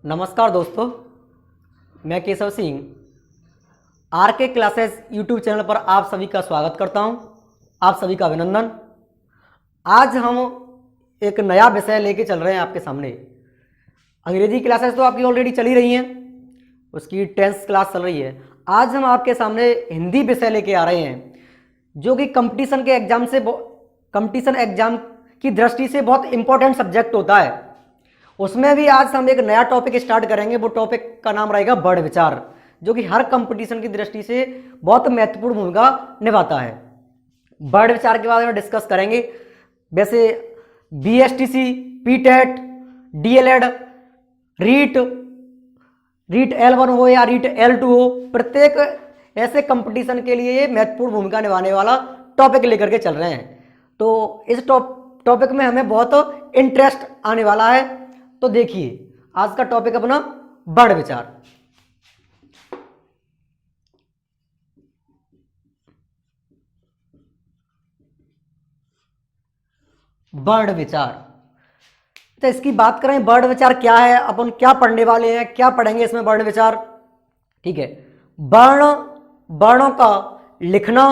नमस्कार दोस्तों, मैं केशव सिंह आर के क्लासेस यूट्यूब चैनल पर आप सभी का स्वागत करता हूं। आप सभी का अभिनंदन। आज हम एक नया विषय लेके चल रहे हैं आपके सामने। अंग्रेजी क्लासेस तो आपकी ऑलरेडी चली रही हैं, उसकी 10th क्लास चल रही है। आज हम आपके सामने हिंदी विषय लेके आ रहे हैं, जो कि कंपटीशन एग्जाम की दृष्टि से बहुत इंपॉर्टेंट सब्जेक्ट होता है। उसमें भी आज हम एक नया टॉपिक स्टार्ट करेंगे। वो टॉपिक का नाम रहेगा वर्ड विचार, जो कि हर कंपटीशन की दृष्टि से बहुत महत्वपूर्ण भूमिका निभाता है। वर्ड विचार के बारे में डिस्कस करेंगे। वैसे BSTC, PTET, DElEd, REET L1 हो या रीट L2 हो, प्रत्येक ऐसे कंपटीशन के लिए ये महत्वपूर्ण भूमिका निभाने वाला टॉपिक लेकर के चल रहे हैं। तो इस टॉपिक में हमें बहुत इंटरेस्ट आने वाला है। तो देखिए, आज का टॉपिक अपना वर्ड विचार। वर्ड विचार, तो इसकी बात करें, वर्ड विचार क्या है, अपन क्या पढ़ने वाले हैं, क्या पढ़ेंगे इसमें वर्ड विचार। ठीक है, वर्णों का लिखना,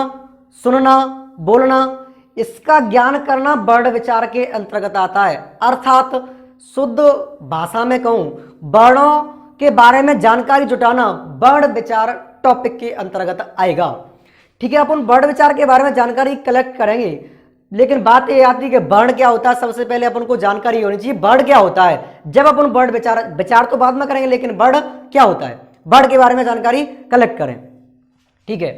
सुनना, बोलना, इसका ज्ञान करना वर्ड विचार के अंतर्गत आता है। अर्थात शुद्ध भाषा में कहूं, वर्णों के बारे में जानकारी जुटाना वर्ड विचार टॉपिक के अंतर्गत आएगा। ठीक है, अपन वर्ड विचार के बारे में जानकारी कलेक्ट करेंगे, लेकिन बात यह आती है कि वर्ण क्या होता है। सबसे पहले अपन को जानकारी होनी चाहिए वर्ण क्या होता है। जब अपन वर्ड विचार तो बाद में करेंगे, लेकिन वर्ण क्या होता है, वर्ण के बारे में जानकारी कलेक्ट करें। ठीक है,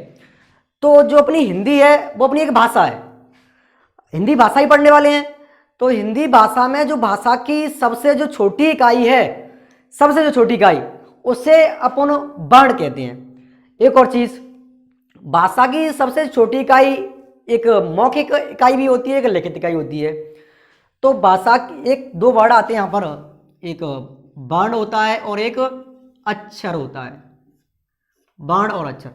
तो जो अपनी हिंदी है वो अपनी एक भाषा है, हिंदी भाषा ही पढ़ने वाले हैं। तो हिंदी भाषा में जो भाषा की सबसे जो छोटी इकाई है, सबसे जो छोटी इकाई, उसे अपन वर्ण कहते हैं। एक और चीज, भाषा की सबसे छोटी इकाई एक मौखिक इकाई भी होती है, एक लिखित इकाई होती है। तो भाषा की एक दो वर्ड आते हैं यहाँ पर, एक वर्ण होता है और एक अक्षर होता है। वर्ण और अक्षर,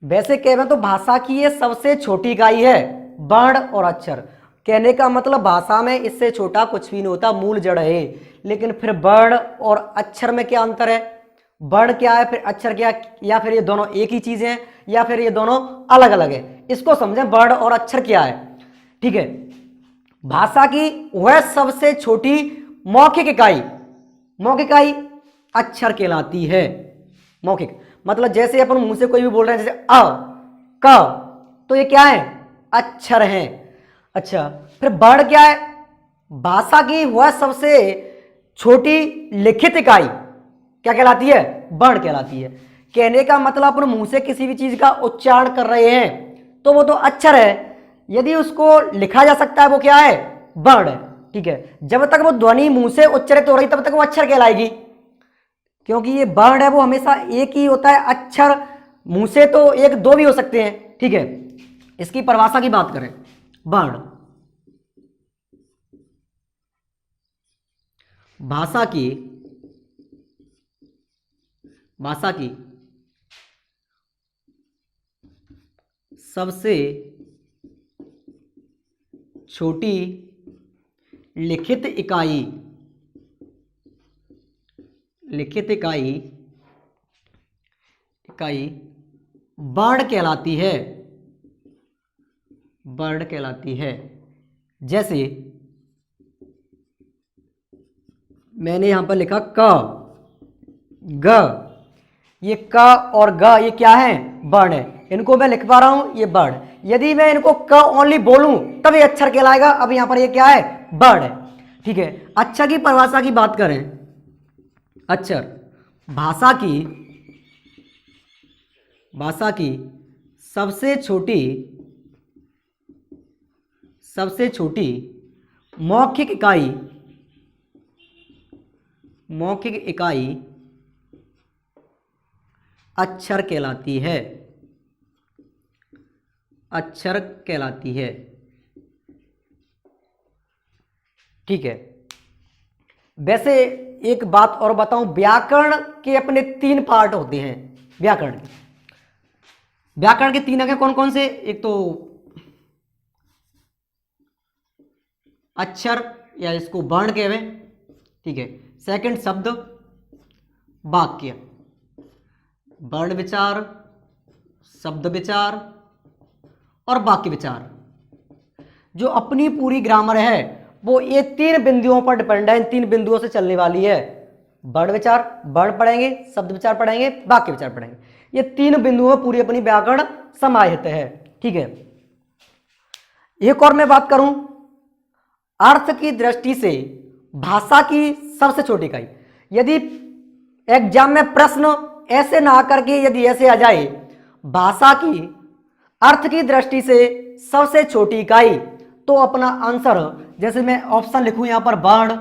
वैसे कहें तो भाषा की ये सबसे छोटी इकाई है, वर्ण और अक्षर। कहने का मतलब भाषा में इससे छोटा कुछ भी नहीं होता, मूल जड़ है। लेकिन फिर वर्ण और अक्षर में क्या अंतर है, वर्ण क्या है, फिर अक्षर क्या, या फिर ये दोनों एक ही चीज हैं, या फिर ये दोनों अलग अलग है, इसको समझें। वर्ण और अक्षर क्या है। ठीक है, भाषा की वह सबसे छोटी मौखिक इकाई अक्षर कहलाती है। मौखिक मतलब जैसे अपन मुंह से कोई भी बोल रहे हैं, जैसे अ, क, तो ये क्या है, अक्षर है। अच्छा, फिर वर्ण क्या है, भाषा की वह सबसे छोटी लिखित इकाई क्या कहलाती है, वर्ण कहलाती है। कहने का मतलब अपन मुंह से किसी भी चीज का उच्चारण कर रहे हैं तो वो तो अक्षर है, यदि उसको लिखा जा सकता है वो क्या है, वर्ण है। ठीक है, जब तक वो ध्वनि मुंह से उच्चारित हो रही तब तक वो अक्षर कहलाएगी, क्योंकि ये वर्ण है वो हमेशा एक ही होता है। अक्षर मुंह से तो एक दो भी हो सकते हैं। ठीक है, इसकी परिभाषा की बात करें, वर्ण भाषा की सबसे छोटी लिखित इकाई वर्ण कहलाती है। जैसे मैंने यहां पर लिखा क, ग, ये क और ग ये क्या है, वर्ण है। इनको मैं लिख पा रहा हूं, ये वर्ण। यदि मैं इनको क ओनली बोलूं तब ये अक्षर कहलाएगा। अब यहां पर ये क्या है, वर्ण है। ठीक है, अक्षर की परिभाषा की बात करें, अक्षर भाषा की सबसे छोटी मौखिक इकाई अक्षर कहलाती है। ठीक है, वैसे एक बात और बताऊं, व्याकरण के अपने 3 पार्ट होते हैं। व्याकरण के 3 अंग कौन कौन से, एक तो अक्षर या इसको वर्ण कहवे, ठीक है। सेकंड शब्द, वाक्य, वर्ण विचार, शब्द विचार और वाक्य विचार। जो अपनी पूरी ग्रामर है वो ये 3 बिंदुओं पर डिपेंड है, इन 3 बिंदुओं से चलने वाली है। वर्ण विचार, वर्ण पढ़ेंगे, शब्द विचार पढ़ेंगे, वाक्य विचार पढ़ेंगे। ये 3 बिंदुओं में पूरी अपनी व्याकरण समाहित है। ठीक है, एक और मैं बात करूं, अर्थ की दृष्टि से भाषा की सबसे छोटी इकाई। यदि एग्जाम में प्रश्न ऐसे ना करके यदि ऐसे आ जाए, भाषा की अर्थ की दृष्टि से सबसे छोटी इकाई, तो अपना आंसर, जैसे मैं ऑप्शन लिखूं यहां पर, वर्ण,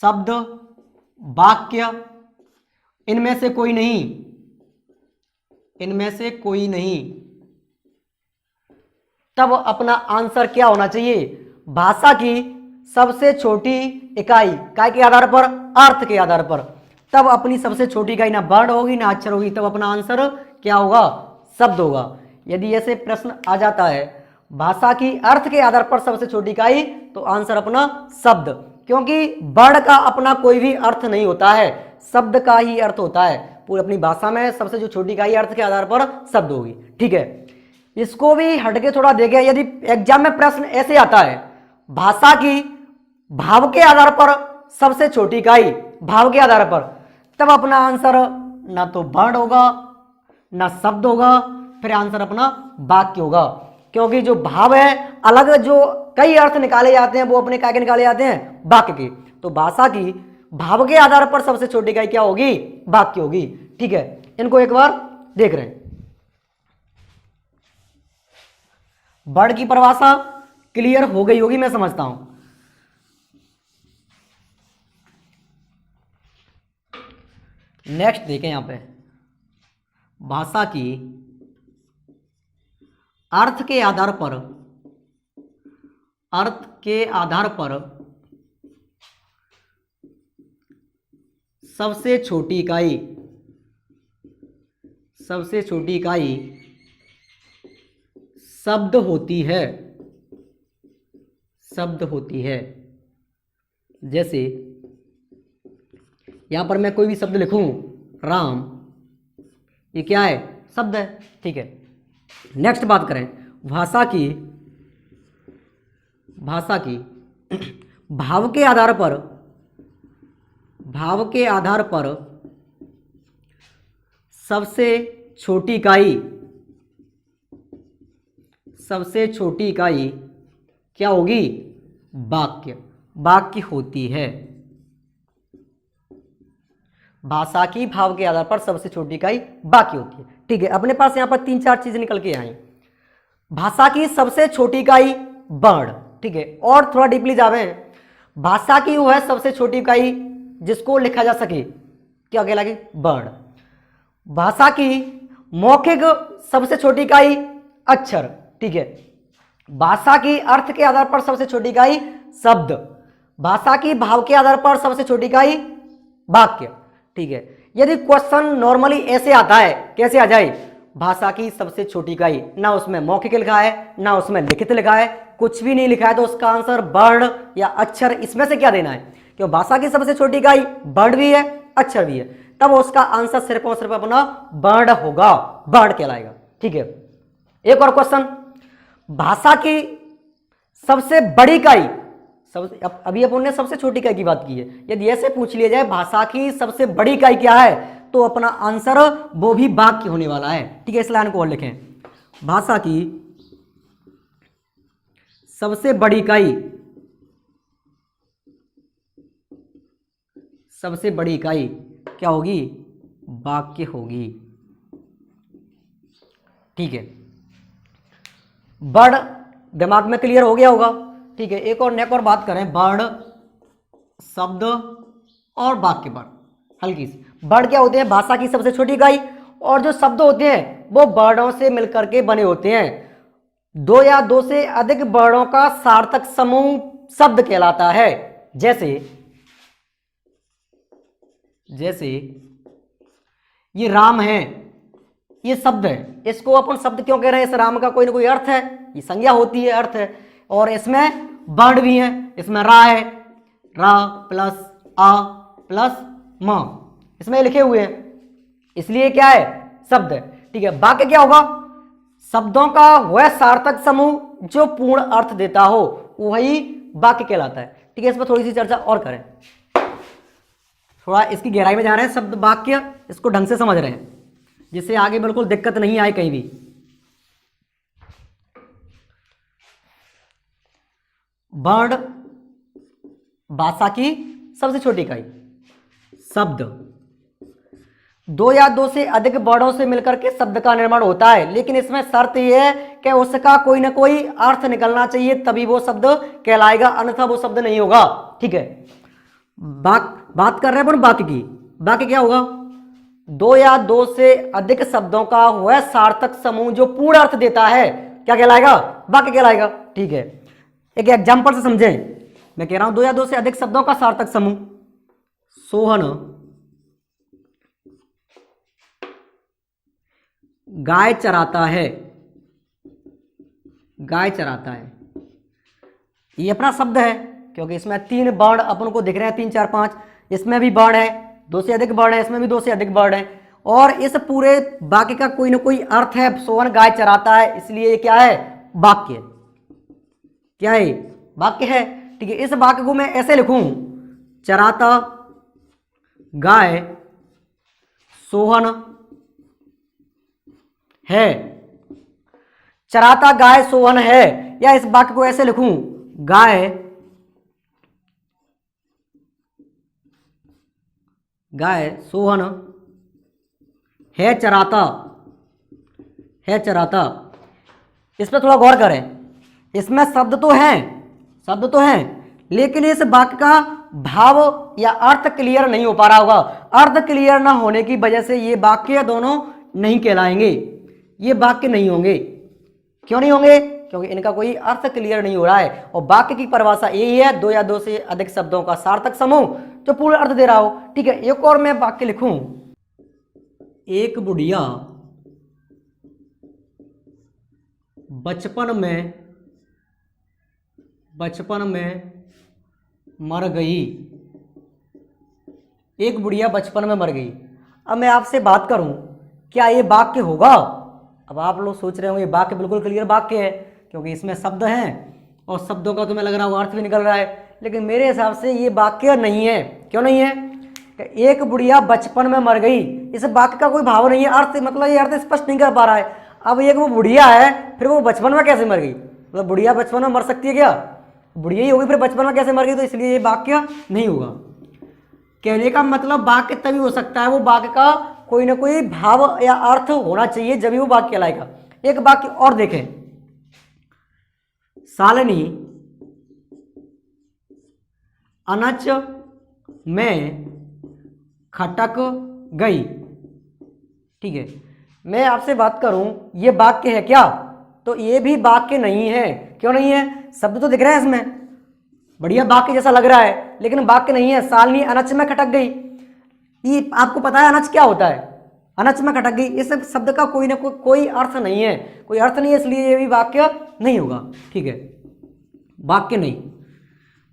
शब्द, वाक्य, इनमें से कोई नहीं, इनमें से कोई नहीं, तब अपना आंसर क्या होना चाहिए? भाषा की सबसे छोटी इकाई, काय के आधार पर? अर्थ के आधार पर। तब अपनी सबसे छोटी इकाई ना वर्ण होगी ना अक्षर होगी, तब अपना आंसर क्या होगा? शब्द होगा। यदि ऐसे प्रश्न आ जाता है भाषा की अर्थ के आधार पर सबसे छोटी इकाई, तो आंसर अपना शब्द, क्योंकि वर्ण का अपना कोई भी अर्थ नहीं होता है, शब्द का ही अर्थ होता है। पूरी अपनी भाषा में सबसे जो छोटी इकाई अर्थ के आधार पर शब्द होगी। ठीक है, इसको भी हटके थोड़ा देखें, यदि एग्जाम में प्रश्न ऐसे आता है, भाषा की भाव के आधार पर सबसे छोटी इकाई, भाव के आधार पर, तब अपना आंसर ना तो वर्ण होगा ना शब्द होगा, फिर आंसर अपना वाक्य होगा। क्योंकि जो भाव है अलग, जो कई अर्थ निकाले जाते हैं वो अपने काय के निकाले जाते हैं? वाक्य के। तो भाषा की भाव के आधार पर सबसे छोटी इकाई क्या होगी? वाक्य होगी। ठीक है, इनको एक बार देख रहे हैं। वर्ण की परिभाषा क्लियर हो गई होगी मैं समझता हूं। नेक्स्ट देखें, यहां पे भाषा की अर्थ के आधार पर, अर्थ के आधार पर सबसे छोटी इकाई, सबसे छोटी इकाई शब्द होती है, शब्द होती है। जैसे यहां पर मैं कोई भी शब्द लिखूं, राम, ये क्या है? शब्द है। ठीक है, नेक्स्ट बात करें, भाषा की, भाषा की भाव के आधार पर, भाव के आधार पर सबसे छोटी इकाई, सबसे छोटी इकाई क्या होगी? वाक्य, वाक्य होती है। भाषा की भाव के आधार पर सबसे छोटी इकाई वाक्य होती है। ठीक है, अपने पास यहां पर 3-4 चीजें निकल के आई। भाषा की सबसे छोटी इकाई वर्ण। ठीक है, और थोड़ा डीपली जावे, भाषा की वो है सबसे छोटी इकाई जिसको लिखा जा सके, क्या कहलाएगी? वर्ण। भाषा की मौखिक सबसे छोटी इकाई अक्षर। ठीक है, भाषा की अर्थ के आधार पर सबसे छोटी इकाई शब्द, भाषा की भाव के आधार पर सबसे छोटी इकाई वाक्य। ठीक है, यदि क्वेश्चन नॉर्मली ऐसे आता है, कैसे आ जाए? भाषा की सबसे छोटी इकाई, ना उसमें मौखिक लिखा है ना उसमें लिखित लिखा है, कुछ भी नहीं लिखा है, तो उसका आंसर वर्ण या अक्षर, इसमें से क्या देना है? क्यों भाषा की सबसे छोटी इकाई वर्ण भी है अक्षर भी है, तब उसका आंसर सिर्फ और सिर्फ अपना वर्ण होगा, वर्ण कहलाएगा। ठीक है, एक और क्वेश्चन, भाषा की सबसे बड़ी इकाई, सबसे, अभी अपन ने सबसे छोटी इकाई की बात की है, यदि ऐसे पूछ लिया जाए भाषा की सबसे बड़ी इकाई क्या है, तो अपना आंसर वो भी वाक्य होने वाला है। ठीक है, इस लाइन को और लिखें, भाषा की सबसे बड़ी इकाई, सबसे बड़ी इकाई क्या होगी? वाक्य होगी। ठीक है, वर्ण दिमाग में क्लियर हो गया होगा। ठीक है, एक और बात करें, वर्ण, शब्द और वाक्य पर हल्की सी। वर्ण क्या होते हैं? भाषा की सबसे छोटी इकाई, और जो शब्द होते हैं वो वर्णों से मिलकर के बने होते हैं। 2 या 2 से अधिक वर्णों का सार्थक समूह शब्द कहलाता है। जैसे ये राम है, ये शब्द है, इसको अपन शब्द क्यों कह रहे हैं? इस राम का कोई ना कोई अर्थ है, ये संज्ञा होती है, अर्थ है, और इसमें वर्ण भी है, इसमें रा है, रा प्लस आ प्लस म, इसमें लिखे हुए हैं, इसलिए क्या है, शब्द है। ठीक है, वाक्य क्या होगा, शब्दों का वह सार्थक समूह जो पूर्ण अर्थ देता हो वही वाक्य कहलाता है। ठीक है, इस पर थोड़ी सी चर्चा और करें, थोड़ा इसकी गहराई में जा रहे हैं, शब्द वाक्य इसको ढंग से समझ रहे हैं जिससे आगे बिल्कुल दिक्कत नहीं आए कहीं भी। वर्ण भाषा की सबसे छोटी इकाई। शब्द दो या दो से अधिक वर्णों से मिलकर के शब्द का निर्माण होता है, लेकिन इसमें शर्त यह है कि उसका कोई ना कोई अर्थ निकलना चाहिए, तभी वो शब्द कहलाएगा, अन्यथा वो शब्द नहीं होगा। ठीक है, बात कर रहे हैं वाक्य की। वाक्य क्या होगा, दो या दो से अधिक शब्दों का वह सार्थक समूह जो पूर्ण अर्थ देता है, क्या कहलाएगा, वाक्य कहलाएगा। ठीक है, एक एग्जाम्पल से समझें, मैं कह रहा हूं दो या दो से अधिक शब्दों का सार्थक समूह, सोहन गाय चराता है, गाय चराता है, ये अपना शब्द है क्योंकि इसमें तीन वर्ण अपन को दिख रहे हैं, 3 4 5, इसमें भी वर्ण है, दो से अधिक वर्ण है, इसमें भी दो से अधिक वर्ण है, और इस पूरे वाक्य का कोई ना कोई अर्थ है। सोहन गाय चराता है, इसलिए ये क्या है, वाक्य, क्या है, वाक्य है। ठीक है, इस वाक्य को मैं ऐसे लिखूं, चराता गाय सोहन है, चराता गाय सोहन है, या इस वाक्य को ऐसे लिखूं, गाय सोहन है चराता, है चराता। इस पर थोड़ा गौर करें, इसमें शब्द तो हैं, लेकिन इस वाक्य का भाव या अर्थ क्लियर नहीं हो पा रहा होगा। अर्थ क्लियर ना होने की वजह से ये वाक्य दोनों नहीं कहलाएंगे, ये वाक्य नहीं होंगे। क्यों नहीं होंगे, क्योंकि इनका कोई अर्थ क्लियर नहीं हो रहा है। और वाक्य की परिभाषा यही है, दो या दो से अधिक शब्दों का सार्थक समूह जो पूर्ण अर्थ दे रहा हो। ठीक है, एक और मैं वाक्य लिखूं, एक बुढ़िया बचपन में मर गई, एक बुढ़िया बचपन में मर गई। अब मैं आपसे बात करूं, क्या ये वाक्य होगा? अब आप लोग सोच रहे होंगे ये वाक्य बिल्कुल क्लियर वाक्य है क्योंकि इसमें शब्द हैं और शब्दों का तुम्हें लग रहा होगा अर्थ भी निकल रहा है, लेकिन मेरे हिसाब से ये वाक्य नहीं है। क्यों नहीं है? एक बुढ़िया बचपन में मर गई, इस वाक्य का कोई भाव नहीं है, अर्थ मतलब ये अर्थ स्पष्ट नहीं कर पा रहा है। अब एक वो बुढ़िया है, फिर वो बचपन में कैसे मर गई? मतलब बुढ़िया बचपन में मर सकती है क्या? बुढ़िया ही होगी, फिर बचपन में कैसे मर गई? तो इसलिए ये वाक्य नहीं होगा। कहने का मतलब वाक्य तभी हो सकता है, वो वाक्य का कोई ना कोई भाव या अर्थ होना चाहिए, जब वो वाक्य कहलाएगा। एक वाक्य और देखें, शालिनी अनच में खटक गई। ठीक है, मैं आपसे बात करूं ये वाक्य है क्या? तो ये भी वाक्य नहीं है। क्यों नहीं है? शब्द तो दिख रहे हैं इसमें, बढ़िया वाक्य जैसा लग रहा है, लेकिन वाक्य नहीं है। शालिनी अनच में खटक गई, ये आपको पता है अनच क्या होता है? अनच में खटक गई, इस शब्द का कोई ना कोई अर्थ नहीं है, कोई अर्थ नहीं है, इसलिए ये भी वाक्य नहीं होगा। ठीक है, वाक्य नहीं।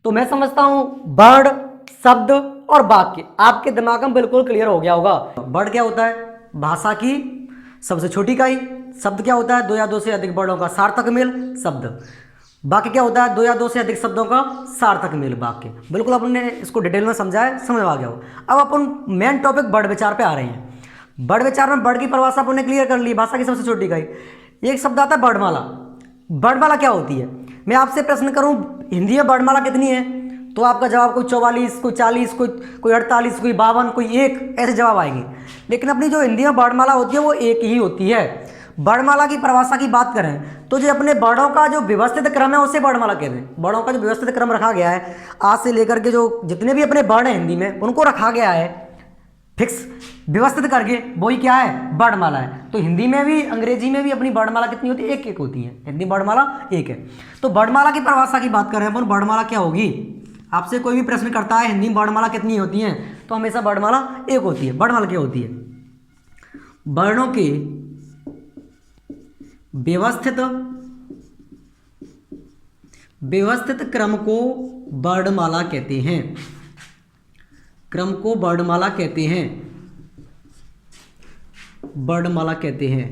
तो मैं समझता हूं वर्ण, शब्द और वाक्य आपके दिमाग में बिल्कुल क्लियर हो गया होगा। वर्ण क्या होता है? भाषा की सबसे छोटी इकाई। शब्द क्या होता है? दो या दो से अधिक वर्णों का सार्थक मेल, शब्द। वाक्य क्या होता है? दो या दो से अधिक शब्दों का सार्थक मेल, वाक्य। बिल्कुल अपने इसको डिटेल में समझा है, समझ आ गया हो। अब अपन मेन टॉपिक वर्ण विचार पे आ रहे हैं। वर्ण विचार में वर्ण की परिभाषा अपन ने क्लियर कर ली, भाषा की सबसे छोटी इकाई। एक शब्द आता है वर्णमाला। वर्णमाला क्या होती है? मैं आपसे प्रश्न करूं हिंदी में वर्णमाला कितनी है, तो आपका जवाब कोई 44, कोई 40, कोई 48, कोई 52, कोई 1, ऐसे जवाब आएंगे। लेकिन अपनी जो हिंदी में वर्णमाला होती है वो एक ही होती है। वर्णमाला की परिभाषा की बात करें तो जो अपने वर्णों का जो व्यवस्थित क्रम है उसे वर्णमाला कहते हैं। वर्णों का जो व्यवस्थित क्रम रखा गया है, आज से लेकर के जो जितने भी अपने वर्ण हैं हिंदी में, उनको रखा गया है फिक्स व्यवस्थित करके, वही क्या है? वर्णमाला है। तो हिंदी में भी अंग्रेजी में भी अपनी वर्णमाला कितनी होती है? एक एक होती है। हिंदी वर्णमाला एक है। तो वर्णमाला की परिभाषा की बात करें अपन, वर्णमाला क्या होगी? आपसे कोई भी प्रश्न करता है हिंदी में वर्णमाला कितनी होती है, तो हमेशा वर्णमाला एक होती है। वर्णमाला क्या होती है? वर्णों के व्यवस्थित क्रम को वर्णमाला कहते हैं। क्रम को वर्णमाला कहते हैं। वर्णमाला कहते हैं।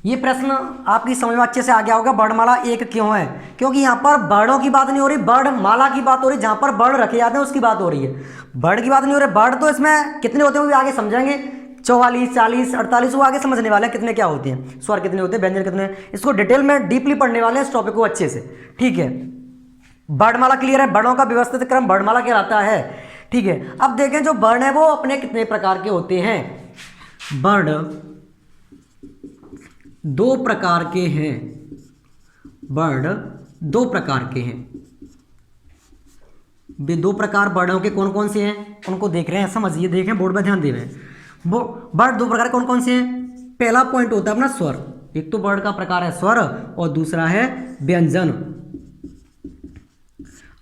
ये प्रश्न आपकी समझ में अच्छे से आ गया होगा, वर्णमाला एक क्यों है? क्योंकि यहाँ पर वर्णों की बात नहीं हो रही, वर्णमाला की बात हो रही, जहाँ पर वर्ण रखे जाते हैं उसकी बात हो रही है, वर्ण की बात नहीं हो रही। वर्ण तो इसमें कितने होते हैं वो भी आगे समझेंगे, 44, 40, 48, वो आगे समझने वाले हैं कितने क्या होते हैं, स्वर कितने होते हैं, व्यंजन कितने, इसको डिटेल में डीपली पढ़ने वाले हैं इस टॉपिक को अच्छे से, ठीक है। वर्णमाला क्लियर है, वर्णों का व्यवस्थित क्रम वर्णमाला कहलाता है, ठीक है। अब देखें जो वर्ण है वो अपने कितने प्रकार के होते हैं। वर्ण दो प्रकार के हैं, वर्ण दो प्रकार के हैं। वे दो प्रकार वर्णों के कौन कौन से हैं उनको देख रहे हैं, समझिए, देखें बोर्ड में ध्यान दे रहे हैं। वो वर्ण दो प्रकार कौन कौन से हैं? पहला पॉइंट होता है अपना स्वर, एक तो वर्ण का प्रकार है स्वर और दूसरा है व्यंजन।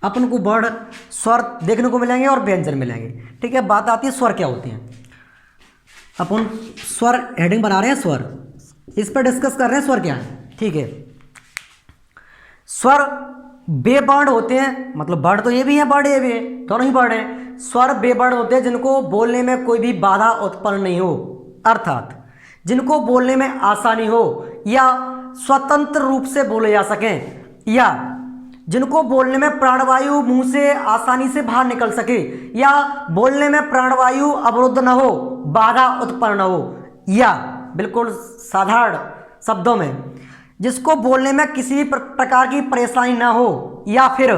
अपन को वर्ण स्वर देखने को मिलेंगे और व्यंजन मिलेंगे, ठीक है। बात आती है स्वर क्या होते हैं। अपन स्वर हेडिंग बना रहे हैं, स्वर इस पर डिस्कस कर रहे हैं, स्वर क्या है, ठीक है। स्वर बेवर्ण होते हैं, मतलब वर्ण तो ये भी है वर्ण ये भी है, दोनों ही वर्ण है। स्वर बेवर्ण होते हैं जिनको बोलने में कोई भी बाधा उत्पन्न नहीं हो, अर्थात जिनको बोलने में आसानी हो या स्वतंत्र रूप से बोले जा सकें, या जिनको बोलने में प्राणवायु मुंह से आसानी से बाहर निकल सके, या बोलने में प्राणवायु अवरुद्ध न हो, बाधा उत्पन्न न हो, या बिल्कुल साधारण शब्दों में जिसको बोलने में किसी भी प्रकार की परेशानी ना हो, या फिर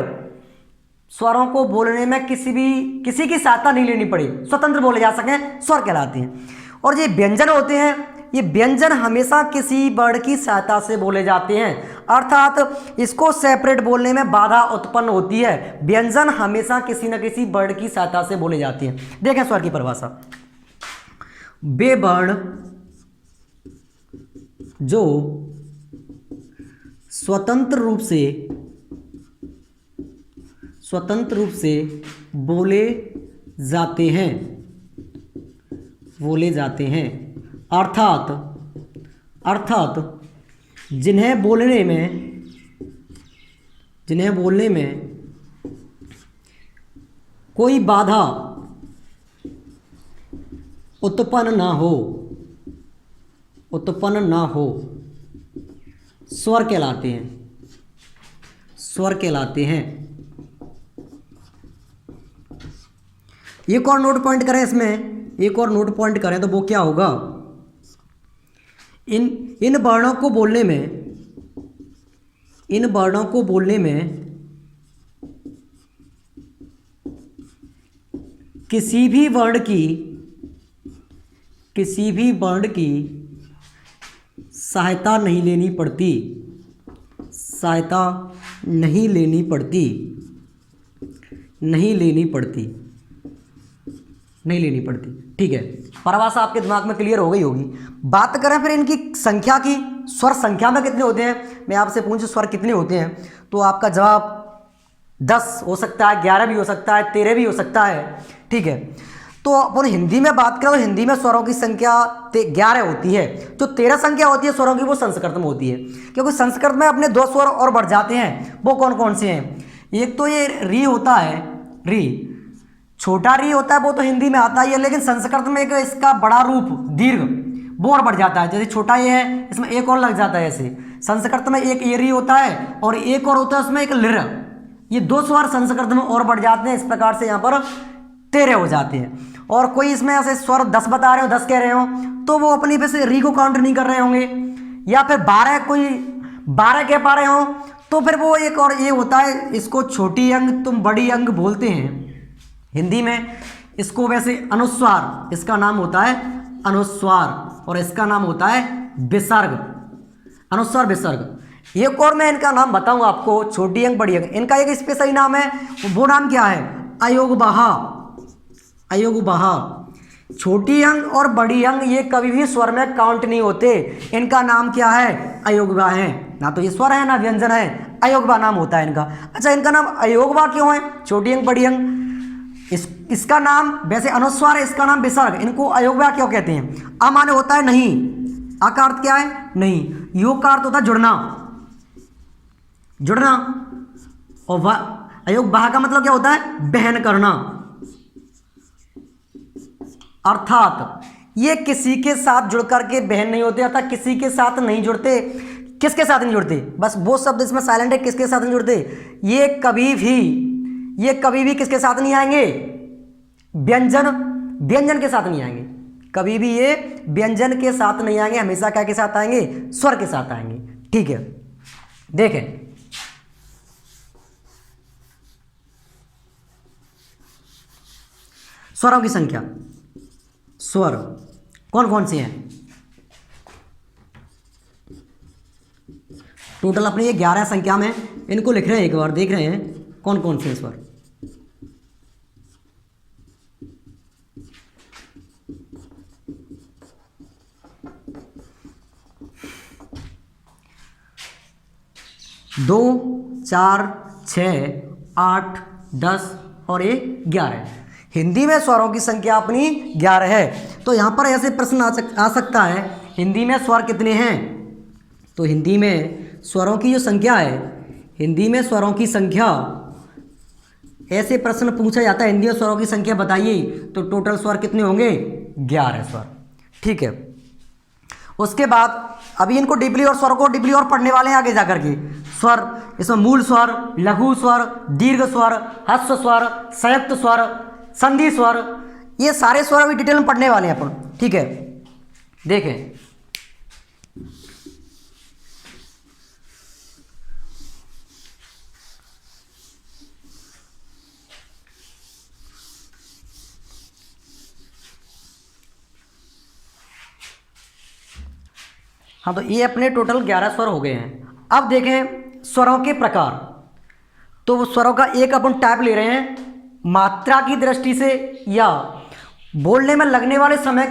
स्वरों को बोलने में किसी की सहायता नहीं लेनी पड़े, स्वतंत्र बोले जा सकें, स्वर कहलाते हैं। और ये व्यंजन होते हैं, ये व्यंजन हमेशा किसी वर्ण की सहायता से बोले जाते हैं, अर्थात इसको सेपरेट बोलने में बाधा उत्पन्न होती है। व्यंजन हमेशा किसी न किसी वर्ण की सहायता से बोले जाते हैं। देखें स्वर की परिभाषा, वे वर्ण जो स्वतंत्र रूप से बोले जाते हैं, अर्थात जिन्हें बोलने में कोई बाधा उत्पन्न ना हो, स्वर कहलाते हैं। एक और नोट पॉइंट करें इसमें, एक और नोट पॉइंट करें तो वो क्या होगा, इन वर्णों को बोलने में किसी भी वर्ण की सहायता नहीं लेनी पड़ती, ठीक है। परिभाषा आपके दिमाग में क्लियर हो गई होगी। बात करें फिर इनकी संख्या की, स्वर संख्या में कितने होते हैं। मैं आपसे पूछूं स्वर कितने होते हैं तो आपका जवाब 10 हो सकता है, 11 भी हो सकता है, 13 भी हो सकता है, ठीक है। तो अपन हिंदी में बात करें तो हिंदी में स्वरों की संख्या 11 होती है। जो 13 संख्या होती है स्वरों की वो संस्कृत में होती है, क्योंकि संस्कृत में अपने 2 स्वर और बढ़ जाते हैं। वो कौन कौन से हैं? एक तो ये री होता है, री छोटा री होता है, वो तो हिंदी में आता ही है, लेकिन संस्कृत में एक इसका बड़ा रूप दीर्घ वो और बढ़ जाता है। जैसे छोटा ये है इसमें एक और लग जाता है, ऐसे संस्कृत में एक ये री होता है और एक और होता है उसमें एक लिर। ये 2 स्वर संस्कृत में और बढ़ जाते हैं, इस प्रकार से यहाँ पर 13 हो जाते हैं। और कोई इसमें ऐसे स्वर 10 बता रहे हो, 10 कह रहे हो तो वो अपनी वैसे री को काउंट नहीं कर रहे होंगे, या फिर 12 कोई 12 कह पा रहे हो तो फिर वो एक और ये होता है, इसको छोटी अंग तुम बड़ी अंग बोलते हैं हिंदी में। इसको वैसे अनुस्वार, इसका नाम होता है अनुस्वार और इसका नाम होता है विसर्ग, अनुस्वार विसर्ग। एक और मैं इनका नाम बताऊं आपको, छोटी अंग बड़ी अंग, इनका एक स्पेशल नाम है, वो नाम क्या है? अयोगवाहा। अयोगवाहा। छोटी अंग और बड़ी अंग ये कभी भी स्वर में काउंट नहीं होते, इनका नाम क्या है? अयोगवा है। ना तो ये स्वर है ना व्यंजन है, अयोगवा नाम होता है इनका। अच्छा, इनका नाम अयोगवा क्यों है? छोटी अंग बड़ी अंग, इसका नाम वैसे अनुस्वार है, इसका नाम विसर्ग, इनको अयोगवा क्यों कहते हैं? अ माने होता है नहीं, आ का अर्थ क्या है? नहीं। योग का अर्थ होता है जुड़ना, जुड़ना। और अयोगवाहा का मतलब क्या होता है? बहन करना। अर्थात ये किसी के साथ जुड़ करके बहन नहीं होते, अर्थात किसी के साथ नहीं जुड़ते। किसके साथ नहीं जुड़ते, बस वो शब्द इसमें साइलेंट है, किसके साथ नहीं जुड़ते, ये कभी भी किसके साथ नहीं आएंगे, व्यंजन के साथ नहीं आएंगे, कभी भी ये व्यंजन के साथ नहीं आएंगे, हमेशा क्या के साथ आएंगे, स्वर के साथ आएंगे। ठीक है, देखें स्वरों की संख्या, स्वर कौन कौन से हैं, टोटल अपने ये 11 संख्या में, इनको लिख रहे हैं, एक बार देख रहे हैं कौन कौन से स्वर। दो, 4, 6, 8, 10 और ये 11। हिंदी में स्वरों की संख्या अपनी 11 है। तो यहाँ पर ऐसे प्रश्न आ सकता है, हिंदी में स्वर कितने हैं, तो हिंदी में स्वरों की जो संख्या है, हिंदी में स्वरों की संख्या, ऐसे प्रश्न पूछा जाता है हिंदी में स्वरों की संख्या बताइए, तो टोटल स्वर कितने होंगे, 11 स्वर। ठीक है, उसके बाद अभी इनको डीपली और स्वरों को डीपली और पढ़ने वाले हैं आगे जाकर के। स्वर, इसमें मूल स्वर, लघु स्वर, दीर्घ स्वर, ह्रस्व स्वर, संयुक्त स्वर, संधि स्वर, ये सारे स्वर अभी डिटेल में पढ़ने वाले हैं अपन। ठीक है, देखें हाँ, तो ये अपने टोटल 11 स्वर हो गए हैं। अब देखें स्वरों के प्रकार, तो वो स्वरों का एक अपन टाइप ले रहे हैं, मात्रा की दृष्टि से या बोलने में लगने वाले समय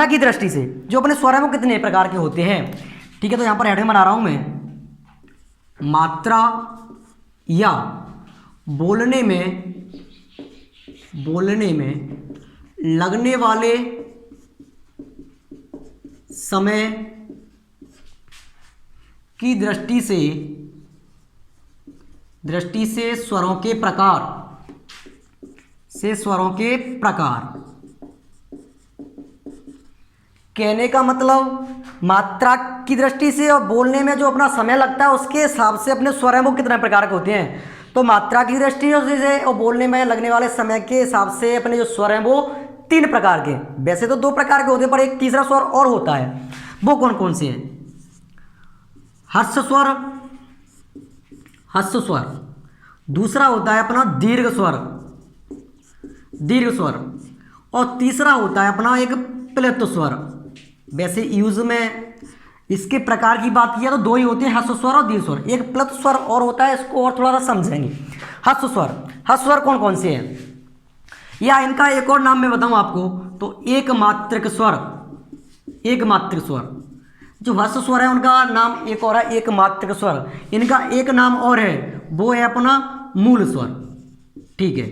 की दृष्टि से, जो अपने स्वर हैं वो कितने प्रकार के होते हैं। ठीक है, तो यहाँ पर हेडिंग बना रहा हूँ मैं, मात्रा या बोलने में लगने वाले समय की दृष्टि से स्वरों के प्रकार, कहने का मतलब मात्रा की दृष्टि से और बोलने में जो अपना समय लगता है उसके हिसाब से अपने स्वर हैं वो कितने प्रकार के होते हैं। तो मात्रा की दृष्टि से और बोलने में लगने वाले समय के हिसाब से अपने जो स्वर हैं वो 3 प्रकार के, वैसे तो 2 प्रकार के होते हैं पर एक तीसरा स्वर और होता है, वो कौन कौन से हैं, ह्रस्व स्वर, दूसरा होता है अपना दीर्घ स्वर, और तीसरा होता है अपना एक प्लुत स्वर। वैसे यूज में इसके प्रकार की बात किया तो 2 ही होते हैं, ह्रस्व स्वर और दीर्घ स्वर। एक प्लुत स्वर और होता है, इसको और थोड़ा सा समझेंगे। ह्रस्व स्वर कौन कौन से हैं, या इनका एक और नाम मैं बताऊं आपको, तो एक मात्रिक स्वर। जो ह्रस्व स्वर है उनका नाम एक और है, एक मात्रिक स्वर। इनका एक नाम और है, वो है अपना मूल स्वर। ठीक है,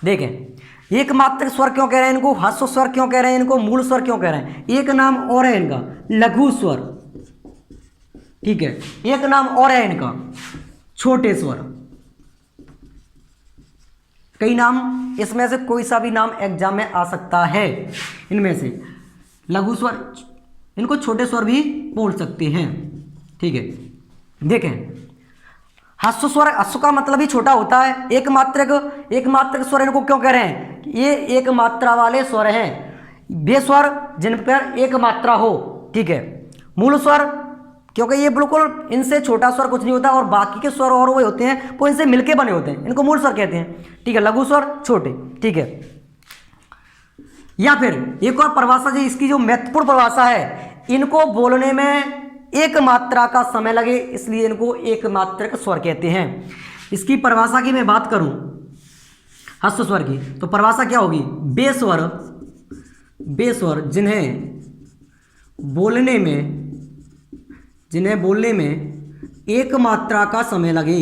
देखें एक मात्रिक स्वर क्यों कह रहे हैं इनको, ह्रस्व स्वर क्यों कह रहे हैं इनको, मूल स्वर क्यों कह रहे हैं, एक नाम और है इनका लघु स्वर। ठीक है, एक नाम और है इनका छोटे स्वर। कई नाम, इसमें से कोई सा भी नाम एग्जाम में आ सकता है इनमें से। लघु स्वर, इनको छोटे स्वर भी बोल सकते हैं। ठीक है, देखें ह्रस्व स्वर, ह्रस्व का मतलब ही छोटा होता है। एक मात्रक स्वर इनको क्यों कह रहे हैं, ये एक मात्रा वाले स्वर हैं, वे स्वर जिन पर एक मात्रा हो। ठीक है, मूल स्वर क्योंकि ये बिल्कुल इनसे छोटा स्वर कुछ नहीं होता, और बाकी के स्वर और वो होते हैं वो इनसे मिलके बने होते हैं, इनको मूल स्वर कहते हैं। ठीक है, लघु स्वर छोटे। ठीक है, या फिर एक और परिभाषा जो इसकी जो महत्वपूर्ण परिभाषा है, इनको बोलने में एक मात्रा का समय लगे इसलिए इनको एक मात्रक स्वर कहते हैं। इसकी परिभाषा की मैं बात करूं ह्रस्व स्वर की, तो परिभाषा क्या होगी, वे स्वर जिन्हें बोलने में एक मात्रा का समय लगे,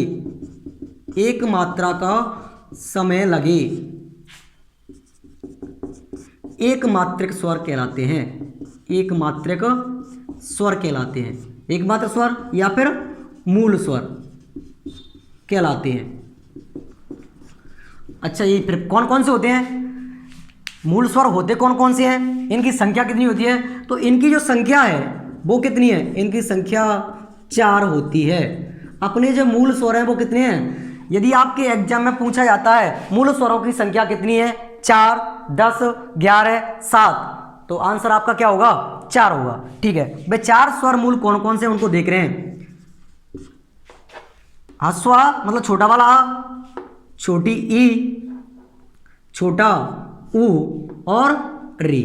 एक मात्रक स्वर कहलाते हैं। एक मात्रक स्वर या फिर मूल स्वर कहलाते हैं। अच्छा, ये फिर कौन कौन से होते हैं, मूल स्वर होते कौन कौन से हैं, इनकी संख्या कितनी होती है, तो इनकी जो संख्या है वो कितनी है, इनकी संख्या 4 होती है। अपने जो मूल स्वर हैं वो कितने हैं, यदि आपके एग्जाम में पूछा जाता है मूल स्वरों की संख्या कितनी है, 4, 10, 11, 7, तो आंसर आपका क्या होगा, 4 होगा। ठीक है भाई, 4 स्वर मूल कौन कौन से उनको देख रहे हैं। ह्रस्व आ मतलब छोटा वाला आ, छोटी ई, छोटा ऊ और री,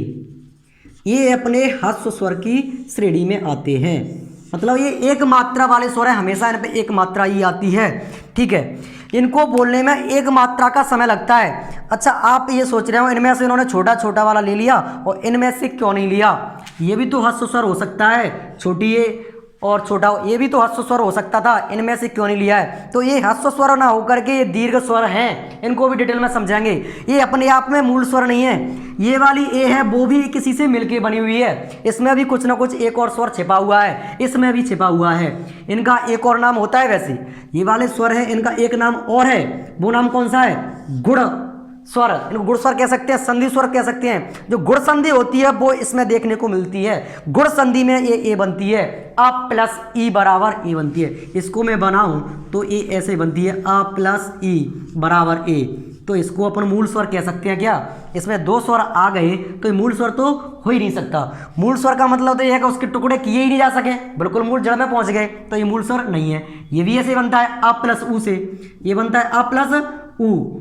ये अपने ह्रस्व स्वर की श्रेणी में आते हैं। मतलब ये एक मात्रा वाले स्वर है, हमेशा इन पे एक मात्रा ही आती है। ठीक है, इनको बोलने में एक मात्रा का समय लगता है। अच्छा, आप ये सोच रहे हो इनमें से इन्होंने छोटा छोटा वाला ले लिया और इनमें से क्यों नहीं लिया, ये भी तो ह्रस्व स्वर हो सकता है, छोटी ए और छोटा ये भी तो ह्रस्व स्वर हो सकता था, इनमें से क्यों नहीं लिया है। तो ये ह्रस्व स्वर ना होकर के ये दीर्घ स्वर हैं, इनको भी डिटेल में समझाएंगे। ये अपने आप में मूल स्वर नहीं है, ये वाली ए है वो भी किसी से मिलके बनी हुई है, इसमें भी कुछ ना कुछ एक और स्वर छिपा हुआ है, इसमें भी छिपा हुआ है, इनका एक और नाम होता है। वैसे ये वाले स्वर है, इनका एक नाम और है, वो नाम कौन सा है, गुण स्वर। इनको गुण स्वर कह सकते हैं, संधि स्वर कह सकते हैं। जो गुण संधि होती है वो इसमें देखने को मिलती है। गुण संधि में ये ए बनती है, अ प्लस ई बराबर ए बनती है। इसको मैं बनाऊं तो ए ऐसे बनती है, अ प्लस ई बराबर ए, तो इसको अपन मूल स्वर कह सकते हैं क्या। इसमें 2 स्वर आ गए तो ये मूल स्वर तो हो ही नहीं सकता। मूल स्वर का मतलब तो यह है कि उसके टुकड़े किए ही नहीं जा सके, बिल्कुल मूल जड़ में पहुंच गए, तो ये मूल स्वर नहीं है। ये भी ऐसे बनता है, अ प्लस ऊ से, ये बनता है अ प्लस ऊ,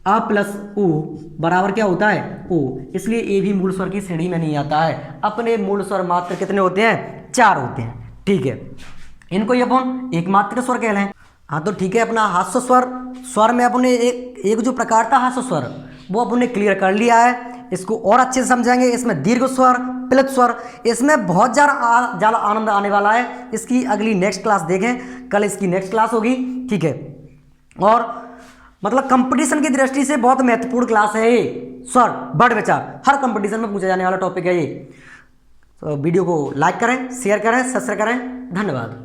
अ प्लस ऊ बराबर क्या होता है, ओ, इसलिए ए भी मूल स्वर की श्रेणी में नहीं आता है। अपने मूल स्वर मात्र कितने होते हैं, 4 होते हैं। ठीक है, इनको ही अपन एक मात्र स्वर कह लें। हाँ तो ठीक है, अपना ह्रस्व स्वर, स्वर में अपने एक जो प्रकार था ह्रस्व स्वर वो अपने क्लियर कर लिया है। इसको और अच्छे से समझेंगे। इसमें दीर्घ स्वर, प्लुत स्वर, इसमें बहुत ज़्यादा आनंद आने वाला है। इसकी अगली नेक्स्ट क्लास देखें, कल इसकी नेक्स्ट क्लास होगी। ठीक है, और मतलब कंपटीशन की दृष्टि से बहुत महत्वपूर्ण क्लास है ये स्वर वर्ड विचार, हर कंपटीशन में पूछा जाने वाला टॉपिक है ये। तो वीडियो को लाइक करें, शेयर करें, सब्सक्राइब करें। धन्यवाद।